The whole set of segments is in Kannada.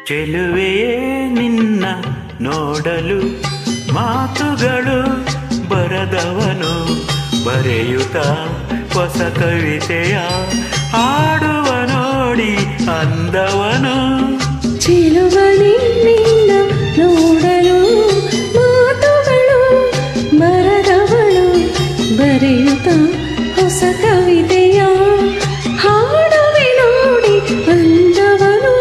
ಚೆಲುವೆಯೇ ನಿನ್ನ ನೋಡಲು ಮಾತುಗಳು ಬರದವನು ಬರೆಯುತ್ತ ಹೊಸ ಕವಿತೆಯ ಆಡುವ ನೋಡಿ ಅಂದವನು. ಚೆಲುವನೇ ನಿನ್ನ ನೋಡಲು ಮಾತುಗಳು ಬರದವಳು ಬರೆಯುತ್ತ ಹೊಸ ಕವಿತೆಯ ಹಾಡುವೆ ನೋಡಿ ಅಂದವನು.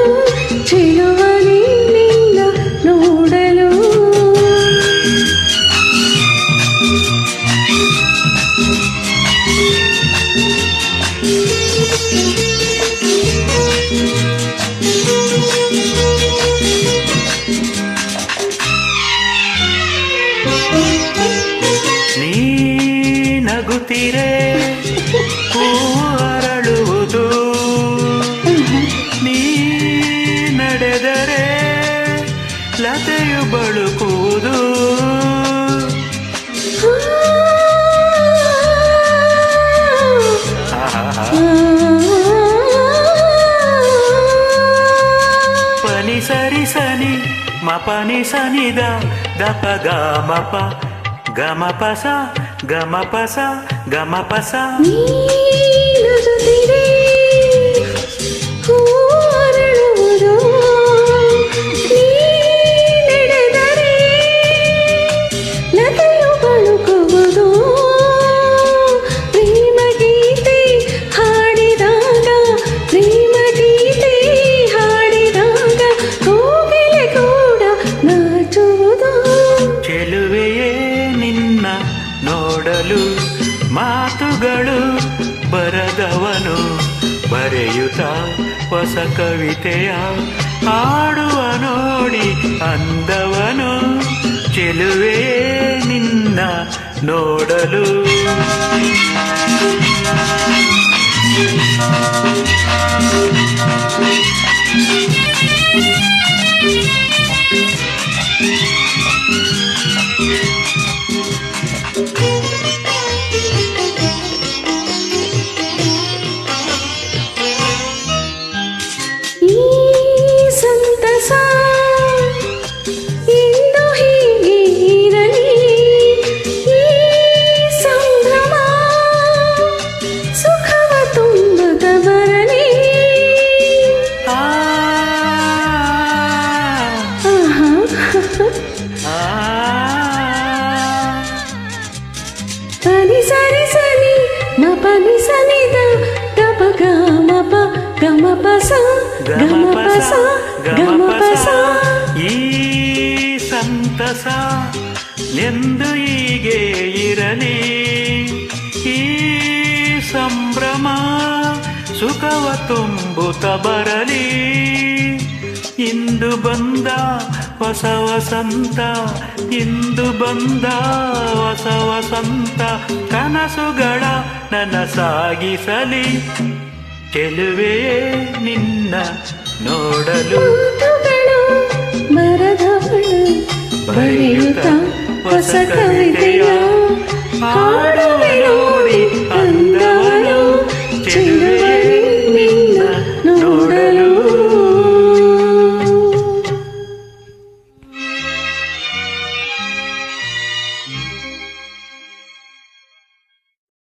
ಚೆಲುವನೇ ನಿನ್ನ ನೋಡಲು ನೀ ನಗುತ್ತಿರೆ ಹೂವು ಅರಳುವುದು, ನೀ ನಡೆದರೆ ಲತೆಯು ಬಳುಕುವುದು. ಪನಿ ಸರಿ ಸನಿ ಮಪನಿ ಸನಿದ ದಪ ಗಮಪ ಗಮಪಸ ಗಮಪಸ ಗಮಪಸ. ನೀನುದುತ್ತಿರೆ ಹೂವು ಅರಳುವುದು, ನೀ ನಡೆದರೆ ಲತೆಯು ಬಳುಕುವುದು. ಪ್ರೇಮ ಗೀತೆ ಹಾಡಿದಾಗ ಪ್ರೇಮ ಗೀತೆ ಹಾಡಿದಾಗ ಕೋಗಿಲೆ ಕೂಡ ನಾಚುವುದು. ಚೆಲುವೆಯೇ ನಿನ್ನ ನೋಡಲು ಮಾತುಗಳು ಬರದವನು ಬರೆಯುತ್ತ ಹೊಸ ಕವಿತೆಯ ಹಾಡುವ ನೋಡಿ ಅಂದವನು. ಚೆಲುವೆಯೇ ನಿನ್ನ ನೋಡಲು. ಈ ಸಂತಸ ಇಂದು ಹೀಗೆ ಇರಲಿ, ಈ ಸಂಭ್ರಮ ಸುಖವ ತುಂಬುತ್ತ ಬರಲಿ. ಪನಿ ಸರಿ ಸನಿ ಮಪನಿ ಸನಿದ ದಪ ಗಮಪ ಗಮಪಸ ಗಮಪಸ ಗಮಪಸ. ಈ ಸಂತಸ ಎಂದು ಹೀಗೆ ಇರಲಿ, ಈ ಸಂಭ್ರಮ ಸುಖವ ತುಂಬುತ್ತ ಬರಲಿ. ಇಂದು ಬಂದ ಹೊಸ ವಸಂತ, ಇಂದು ಬಂದ ಹೊಸ ವಸಂತ ಕನಸುಗಳ ನನಸಾಗಿಸಲಿ. ಚೆಲುವೆಯೇ ನಿನ್ನ ನೋಡಲು ಮಾತುಗಳು ಬರದವಳು ಬರೆಯುತ್ತ ಹೊಸ